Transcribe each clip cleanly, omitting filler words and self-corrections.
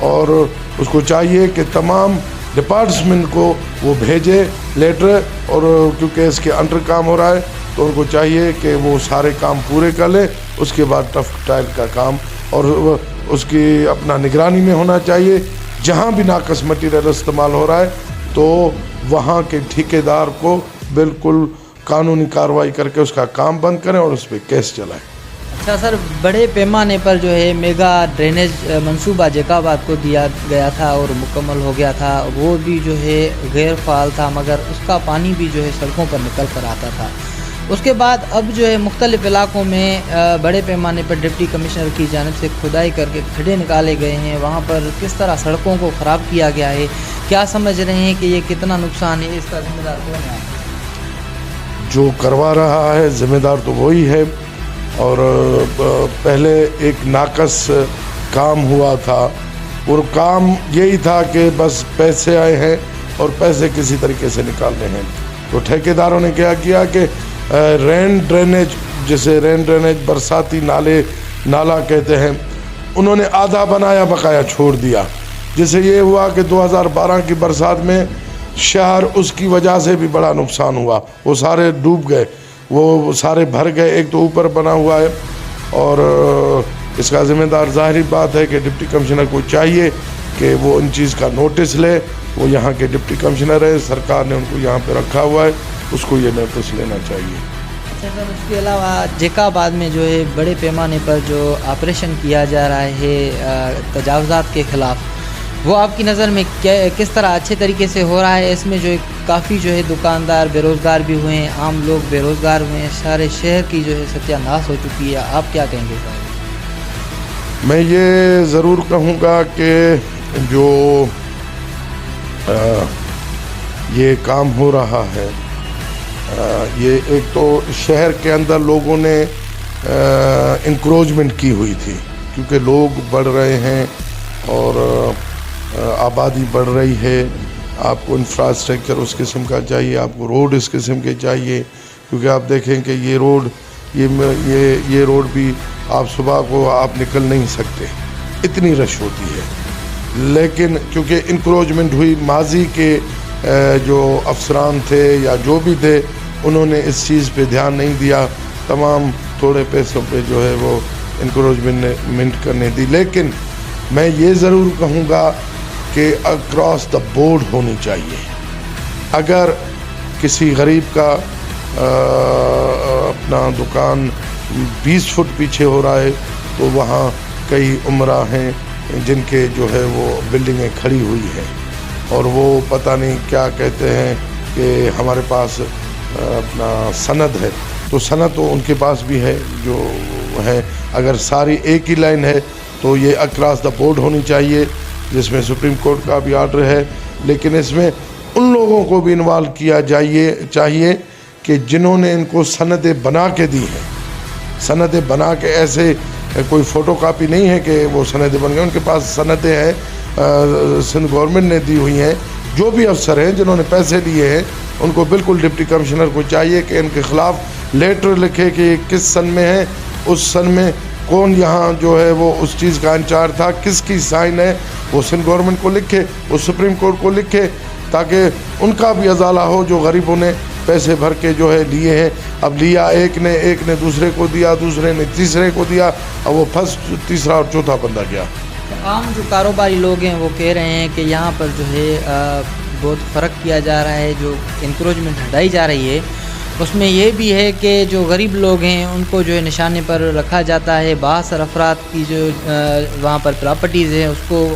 اور اس کو چاہیے کہ تمام ڈپارٹمنٹ کو وہ بھیجے لیٹر، اور کیونکہ اس کے انڈر کام ہو رہا ہے تو ان کو چاہیے کہ وہ سارے کام پورے کر لیں. اس کے بعد ٹف ٹائل کا کام اور اس کی اپنا نگرانی میں ہونا چاہیے. جہاں بھی ناقص مٹیریل استعمال ہو رہا ہے تو وہاں کے ٹھیکیدار کو بالکل قانونی کارروائی کر کے اس کا کام بند کریں اور اس پہ کیس چلائیں. اچھا سر، بڑے پیمانے پر جو ہے میگا ڈرینیج منصوبہ جیکا آباد کو دیا گیا تھا اور مکمل ہو گیا تھا، وہ بھی جو ہے غیر فعال تھا، مگر اس کا پانی بھی جو ہے سڑکوں پر نکل کر آتا تھا. اس کے بعد اب جو ہے مختلف علاقوں میں بڑے پیمانے پر ڈپٹی کمشنر کی جانب سے کھدائی کر کے کھڈے نکالے گئے ہیں. وہاں پر کس طرح سڑکوں کو خراب کیا گیا ہے، کیا سمجھ رہے ہیں کہ یہ کتنا نقصان ہے، اس کا ذمہ دار کون ہے؟ جو کروا رہا ہے ذمہ دار تو وہی ہے. اور پہلے ایک ناقص کام ہوا تھا اور کام یہی تھا کہ بس پیسے آئے ہیں اور پیسے کسی طریقے سے نکالنے ہیں. تو ٹھیکیداروں نے کیا کیا کہ رین ڈرینیج، جسے رین ڈرینیج برساتی نالا کہتے ہیں، انہوں نے آدھا بنایا بقایا چھوڑ دیا، جس سے یہ ہوا کہ 2012 کی برسات میں شہر اس کی وجہ سے بھی بڑا نقصان ہوا. وہ سارے ڈوب گئے، وہ سارے بھر گئے. ایک تو اوپر بنا ہوا ہے اور اس کا ذمہ دار ظاہری بات ہے کہ ڈپٹی کمشنر کو چاہیے کہ وہ ان چیز کا نوٹس لے. وہ یہاں کے ڈپٹی کمشنر ہے، سرکار نے ان کو یہاں پہ رکھا ہوا ہے، اس کو یہ نوٹس لینا چاہیے. اچھا سر، اس کے علاوہ جیکا آباد میں جو ہے بڑے پیمانے پر جو آپریشن کیا جا رہا ہے تجاوزات کے خلاف، وہ آپ کی نظر میں کس طرح اچھے طریقے سے ہو رہا ہے؟ اس میں جو ہے کافی جو ہے دکاندار بے روزگار بھی ہوئے ہیں، عام لوگ بے روزگار ہوئے ہیں، سارے شہر کی جو ہے ستیہ ناش ہو چکی ہے. آپ کیا کہیں گے سر؟ میں یہ ضرور کہوں گا کہ جو یہ کام ہو رہا ہے، یہ ایک تو شہر کے اندر لوگوں نے انکروچمنٹ کی ہوئی تھی، کیونکہ لوگ بڑھ رہے ہیں اور آبادی بڑھ رہی ہے. آپ کو انفراسٹرکچر اس قسم کا چاہیے، آپ کو روڈ اس قسم کے چاہیے. کیونکہ آپ دیکھیں کہ یہ روڈ بھی آپ صبح کو آپ نکل نہیں سکتے، اتنی رش ہوتی ہے. لیکن کیونکہ انکروچمنٹ ہوئی، ماضی کے جو افسران تھے یا جو بھی تھے انہوں نے اس چیز پہ دھیان نہیں دیا، تمام تھوڑے پیسوں پہ جو ہے وہ انکروچمنٹ کرنے دی. لیکن میں یہ ضرور کہوں گا کہ اکراس دا بورڈ ہونی چاہیے. اگر کسی غریب کا اپنا دکان 20 فٹ پیچھے ہو رہا ہے تو وہاں کئی عمرہ ہیں جن کے جو ہے وہ بلڈنگیں کھڑی ہوئی ہیں اور وہ پتہ نہیں کیا کہتے ہیں کہ ہمارے پاس اپنا سند ہے. تو سند تو ان کے پاس بھی ہے جو ہے. اگر ساری ایک ہی لائن ہے تو یہ اکراس دا بورڈ ہونی چاہیے، جس میں سپریم کورٹ کا بھی آرڈر ہے. لیکن اس میں ان لوگوں کو بھی انوالو کیا چاہیے کہ جنہوں نے ان کو سندیں بنا کے دی ہیں. سندیں بنا کے ایسے کوئی فوٹو کاپی نہیں ہے کہ وہ سندیں بن گئے، ان کے پاس سندیں ہیں، سندھ گورنمنٹ نے دی ہوئی ہیں. جو بھی افسر ہیں جنہوں نے پیسے لیے ہیں ان کو بالکل ڈپٹی کمشنر کو چاہیے کہ ان کے خلاف لیٹر لکھے کہ کس سن میں ہے، اس سن میں کون یہاں جو ہے وہ اس چیز کا انچارج تھا، کس کی سائن ہے، وہ سندھ گورنمنٹ کو لکھے، وہ سپریم کورٹ کو لکھے، تاکہ ان کا بھی ازالہ ہو جو غریبوں نے پیسے بھر کے جو ہے لیے ہیں. اب لیا ایک نے دوسرے کو دیا، دوسرے نے تیسرے کو دیا، اب وہ فرسٹ تیسرا اور چوتھا بندہ گیا. عام جو کاروباری لوگ ہیں وہ کہہ رہے ہیں کہ یہاں پر جو ہے بہت فرق کیا جا رہا ہے، جو انکروچمنٹ ہٹائی جا رہی ہے اس میں یہ بھی ہے کہ جو غریب لوگ ہیں ان کو جو ہے نشانے پر رکھا جاتا ہے. باہر افراد کی جو وہاں پر پراپرٹیز ہیں اس کو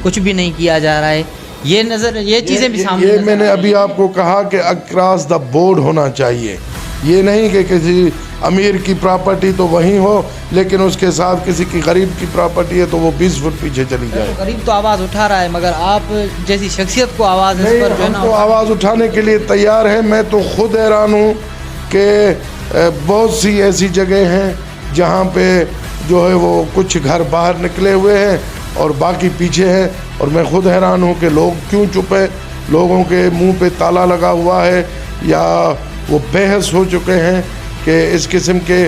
کچھ بھی نہیں کیا جا رہا ہے. یہ چیزیں بھی سامنے یہ میں نے ابھی آپ کو کہا کہ اکراس دا بورڈ ہونا چاہیے. یہ نہیں کہ کسی امیر کی پراپرٹی تو وہیں ہو لیکن اس کے ساتھ کسی کی غریب کی پراپرٹی ہے تو وہ 20 فٹ پیچھے چلی جائے. غریب تو آواز اٹھا رہا ہے مگر آپ جیسی شخصیت کو آواز اس پر جو ہے نا، ہم تو آواز اٹھانے کے لیے تیار ہیں. میں تو خود حیران ہوں کہ بہت سی ایسی جگہ ہیں جہاں پہ جو ہے وہ کچھ گھر باہر نکلے ہوئے ہیں اور باقی پیچھے ہیں، اور میں خود حیران ہوں کہ لوگ کیوں چپ ہیں. لوگوں کے منہ پہ تالا لگا ہوا ہے یا وہ بے حس ہو چکے ہیں کہ اس قسم کے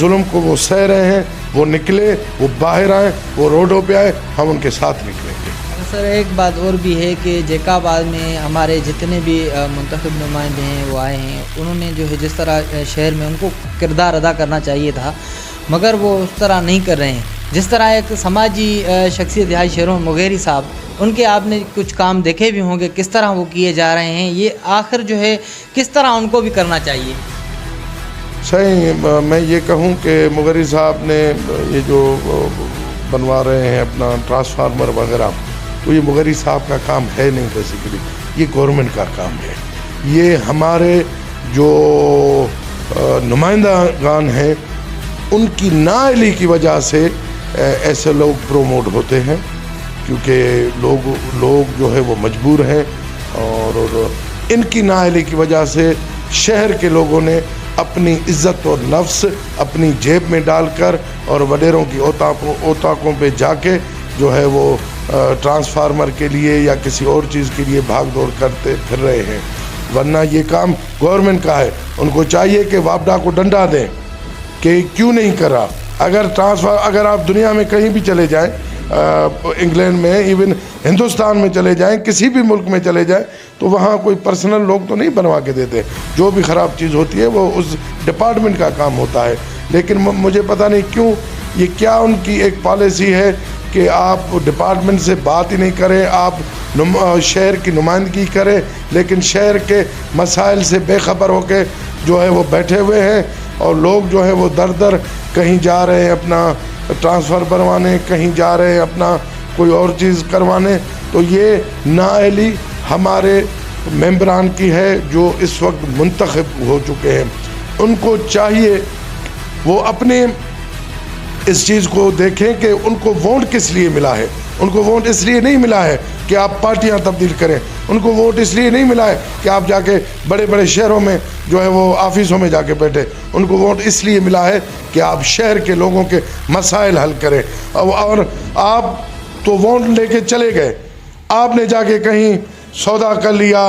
ظلم کو وہ سہ رہے ہیں. وہ نکلے, وہ باہر آئیں, وہ روڈوں پہ آئے, ہم ان کے ساتھ نکلیں گے. سر ایک بات اور بھی ہے کہ جیکا آباد میں ہمارے جتنے بھی منتخب نمائندے ہیں وہ آئے ہیں, انہوں نے جو ہے جس طرح شہر میں ان کو کردار ادا کرنا چاہیے تھا مگر وہ اس طرح نہیں کر رہے ہیں. جس طرح ایک سماجی شخصیت دیہائی شہروں میں مغیری صاحب, ان کے آپ نے کچھ کام دیکھے بھی ہوں گے کس طرح وہ کیے جا رہے ہیں, یہ آخر جو ہے کس طرح ان کو بھی کرنا چاہیے. صحیح, میں یہ کہوں کہ مغری صاحب نے یہ جو بنوا رہے ہیں اپنا ٹرانسفارمر وغیرہ, تو یہ مغری صاحب کا کام ہے نہیں, بیسیکلی یہ گورنمنٹ کا کام ہے. یہ ہمارے جو نمائندگان ہیں ان کی نااہلی کی وجہ سے ایسے لوگ پروموٹ ہوتے ہیں, کیونکہ لوگ جو ہے وہ مجبور ہیں, اور ان کی نااہلی کی وجہ سے شہر کے لوگوں نے اپنی عزت اور نفس اپنی جیب میں ڈال کر اور وڈیروں کی اوطاقوں پہ جا کے جو ہے وہ ٹرانسفارمر کے لیے یا کسی اور چیز کے لیے بھاگ دوڑ کرتے پھر رہے ہیں. ورنہ یہ کام گورنمنٹ کا ہے, ان کو چاہیے کہ وابڈا کو ڈنڈا دیں کہ کیوں نہیں کرا. اگر آپ دنیا میں کہیں بھی چلے جائیں, انگلینڈ میں, ایون ہندوستان میں چلے جائیں, کسی بھی ملک میں چلے جائیں, تو وہاں کوئی پرسنل لوگ تو نہیں بنوا کے دیتے. جو بھی خراب چیز ہوتی ہے وہ اس ڈپارٹمنٹ کا کام ہوتا ہے. لیکن مجھے پتہ نہیں کیوں یہ کیا ان کی ایک پالیسی ہے کہ آپ ڈپارٹمنٹ سے بات ہی نہیں کریں, آپ شہر کی نمائندگی کریں, لیکن شہر کے مسائل سے بے خبر ہو کے جو ہے وہ بیٹھے ہوئے ہیں, اور لوگ جو ہے وہ در در کہیں جا رہے ہیں اپنا ٹرانسفر بنوانے, کہیں جا رہے ہیں اپنا کوئی اور چیز کروانے. تو یہ نااہلی ہمارے ممبران کی ہے جو اس وقت منتخب ہو چکے ہیں. ان کو چاہیے وہ اپنے اس چیز کو دیکھیں کہ ان کو ووٹ کس لیے ملا ہے. ان کو ووٹ اس لیے نہیں ملا ہے کہ آپ پارٹیاں تبدیل کریں, ان کو ووٹ اس لیے نہیں ملا ہے کہ آپ جا کے بڑے بڑے شہروں میں جو ہے وہ آفیسوں میں جا کے بیٹھے. ان کو ووٹ اس لیے ملا ہے کہ آپ شہر کے لوگوں کے مسائل حل کریں. اور آپ تو ووٹ لے کے چلے گئے, آپ نے جا کے کہیں سودا کر لیا,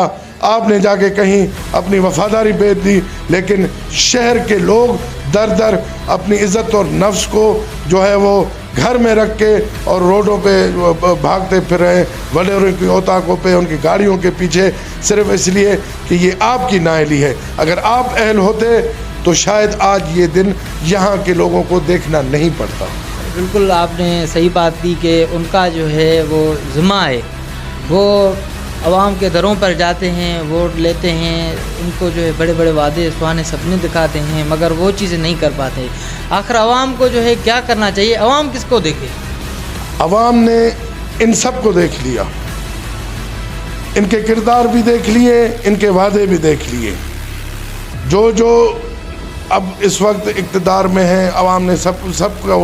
آپ نے جا کے کہیں اپنی وفاداری بیچ دی, لیکن شہر کے لوگ در در اپنی عزت اور نفس کو جو ہے وہ گھر میں رکھ کے اور روڈوں پہ بھاگتے پھر رہے ہیں, وڈیروں کی اوطاقوں پہ, ان کی گاڑیوں کے پیچھے, صرف اس لیے کہ یہ آپ کی نااہلی ہے. اگر آپ اہل ہوتے تو شاید آج یہ دن یہاں کے لوگوں کو دیکھنا نہیں پڑتا. بالکل آپ نے صحیح بات کی کہ ان کا جو ہے وہ ذمہ ہے, وہ عوام کے دروں پر جاتے ہیں, ووٹ لیتے ہیں, ان کو جو ہے بڑے بڑے وعدے سہانے سپنے دکھاتے ہیں مگر وہ چیزیں نہیں کر پاتے. آخر عوام کو جو ہے کیا کرنا چاہیے, عوام کس کو دیکھے؟ عوام نے ان سب کو دیکھ لیا, ان کے کردار بھی دیکھ لیے, ان کے وعدے بھی دیکھ لیے. جو اب اس وقت اقتدار میں ہیں, عوام نے سب کا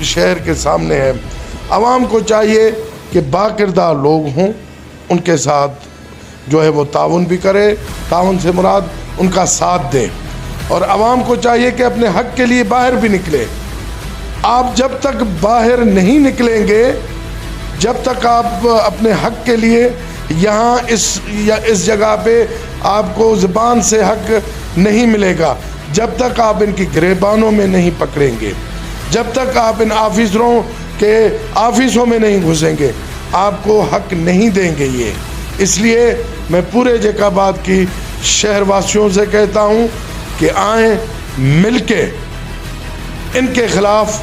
شہر کے سامنے ہے. عوام کو چاہیے کہ باکردار لوگ ہوں, ان کے ساتھ جو ہے وہ تعاون بھی کرے, تعاون سے مراد ان کا ساتھ دیں. اور عوام کو چاہیے کہ اپنے حق کے لیے باہر بھی نکلے. آپ جب تک باہر نہیں نکلیں گے, جب تک آپ اپنے حق کے لیے یہاں اس جگہ پہ آپ کو زبان سے حق نہیں ملے گا, جب تک آپ ان کی گریبانوں میں نہیں پکڑیں گے, جب تک آپ ان آفیسروں کے آفیسوں میں نہیں گھسیں گے, آپ کو حق نہیں دیں گے یہ. اس لیے میں پورے جیکا آباد کی شہر واسیوں سے کہتا ہوں کہ آئیں مل کے ان کے خلاف,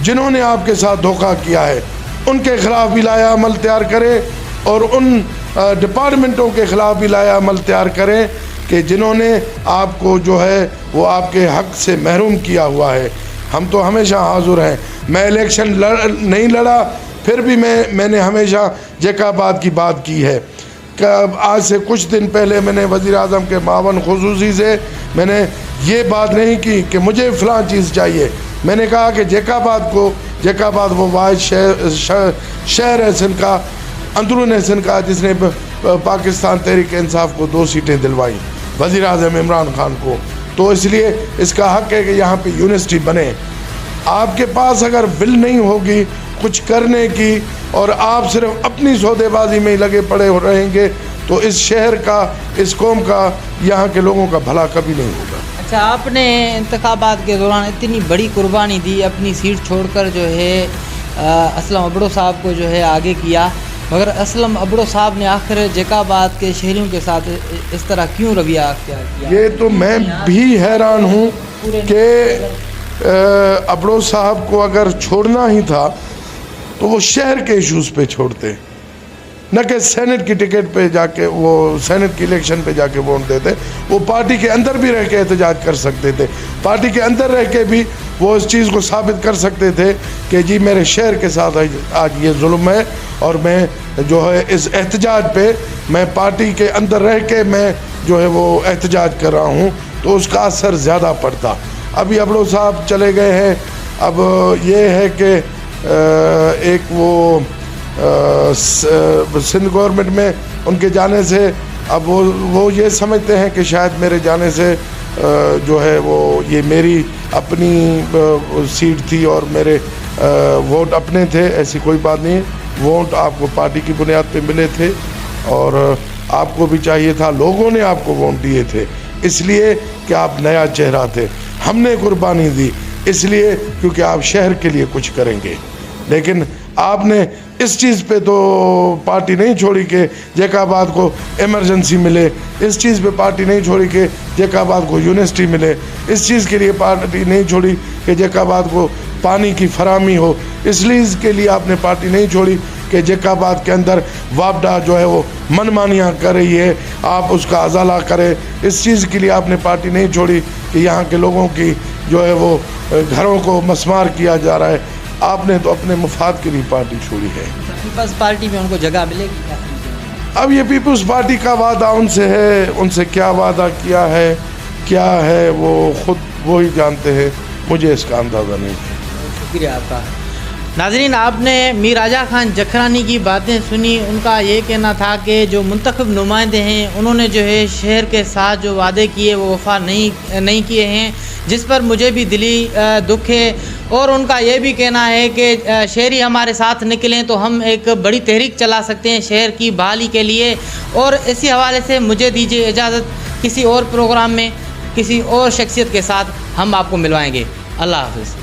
جنہوں نے آپ کے ساتھ دھوکہ کیا ہے, ان کے خلاف بھی لایا عمل تیار کریں, اور ان ڈپارٹمنٹوں کے خلاف بھی لایا عمل تیار کریں کہ جنہوں نے آپ کو جو ہے وہ آپ کے حق سے محروم کیا ہوا ہے. ہم تو ہمیشہ حاضر ہیں. میں الیکشن نہیں لڑا, پھر بھی میں نے ہمیشہ جیکا آباد کی بات کی ہے. آج سے کچھ دن پہلے میں نے وزیر اعظم کے معاون خصوصی سے میں نے یہ بات نہیں کی کہ مجھے فلاں چیز چاہیے. میں نے کہا کہ جیکا آباد وہ واحد شہر ہے سندھ کا, اندرون سندھ کا, جس نے پاکستان تحریک انصاف کو 2 سیٹیں دلوائی, وزیر اعظم عمران خان کو. تو اس لیے اس کا حق ہے کہ یہاں پہ یونیورسٹی بنے. آپ کے پاس اگر ول نہیں ہوگی کچھ کرنے کی, اور آپ صرف اپنی سودے بازی میں ہی لگے پڑے رہیں گے, تو اس شہر کا, اس قوم کا, یہاں کے لوگوں کا بھلا کبھی نہیں ہوگا. اچھا، آپ نے انتخابات کے دوران اتنی بڑی قربانی دی، اپنی سیٹ چھوڑ کر جو ہے اسلم ابڑو صاحب کو جو ہے آگے کیا، مگر اسلم ابڑو صاحب نے آخر جیکاباد کے شہریوں کے ساتھ اس طرح کیوں رویہ اختیار کیا؟ یہ تو میں بھی حیران ہوں کہ ابڑو صاحب کو اگر چھوڑنا ہی تھا تو وہ شہر کے ایشوز پہ چھوڑتے، نہ کہ سینٹ کی ٹکٹ پہ جا کے، وہ سینٹ کی الیکشن پہ جا کے ووٹ دیتے۔ وہ پارٹی کے اندر بھی رہ کے احتجاج کر سکتے تھے، پارٹی کے اندر رہ کے بھی وہ اس چیز کو ثابت کر سکتے تھے کہ جی میرے شہر کے ساتھ آج یہ ظلم ہے، اور میں جو ہے اس احتجاج پہ میں پارٹی کے اندر رہ کے میں جو ہے وہ احتجاج کر رہا ہوں، تو اس کا اثر زیادہ پڑتا۔ ابھی ابڑو صاحب چلے گئے ہیں، اب یہ ہے کہ ایک وہ سندھ گورنمنٹ میں ان کے جانے سے اب وہ یہ سمجھتے ہیں کہ شاید میرے جانے سے جو ہے وہ یہ میری اپنی سیٹ تھی اور میرے ووٹ اپنے تھے۔ ایسی کوئی بات نہیں ہے، ووٹ آپ کو پارٹی کی بنیاد پہ ملے تھے، اور آپ کو بھی چاہیے تھا، لوگوں نے آپ کو ووٹ دیے تھے اس لیے کہ آپ نیا چہرہ تھے۔ ہم نے قربانی دی اس لیے کیونکہ آپ شہر کے لیے کچھ کریں گے، لیکن آپ نے اس چیز پہ تو پارٹی نہیں چھوڑی کہ جیکاباد کو ایمرجنسی ملے، اس چیز پہ پارٹی نہیں چھوڑی کہ جیکاباد کو یونیورسٹی ملے، اس چیز کے لیے پارٹی نہیں چھوڑی کہ جیکاباد کو پانی کی فراہمی ہو، اس لیز کے لیے آپ نے پارٹی نہیں چھوڑی کہ جیکاباد کے اندر وابڈا جو ہے وہ منمانیاں کر رہی ہے، آپ اس کا ازالہ کریں، اس چیز کے لیے آپ نے پارٹی نہیں چھوڑی کہ یہاں کے لوگوں کی جو ہے وہ گھروں کو مسمار کیا جا رہا ہے۔ آپ نے تو اپنے مفاد کے لیے پارٹی چھوڑی ہے۔ پیپلز پارٹی میں ان کو جگہ ملے گی؟ اب یہ پیپلز پارٹی کا وعدہ ان سے ہے، ان سے کیا وعدہ کیا ہے کیا ہے وہ خود وہی جانتے ہیں، مجھے اس کا اندازہ نہیں ہے۔ شکریہ آپ کا۔ ناظرین، آپ نے میر راجہ خان جکھرانی کی باتیں سنی، ان کا یہ کہنا تھا کہ جو منتخب نمائندے ہیں انہوں نے جو ہے شہر کے ساتھ جو وعدے کیے وہ وفا نہیں کیے ہیں، جس پر مجھے بھی دلی دکھ ہے، اور ان کا یہ بھی کہنا ہے کہ شہری ہمارے ساتھ نکلیں تو ہم ایک بڑی تحریک چلا سکتے ہیں شہر کی بحالی کے لیے۔ اور اسی حوالے سے مجھے دیجیے اجازت، کسی اور پروگرام میں کسی اور شخصیت کے ساتھ ہم آپ کو ملوائیں گے۔ اللہ حافظ۔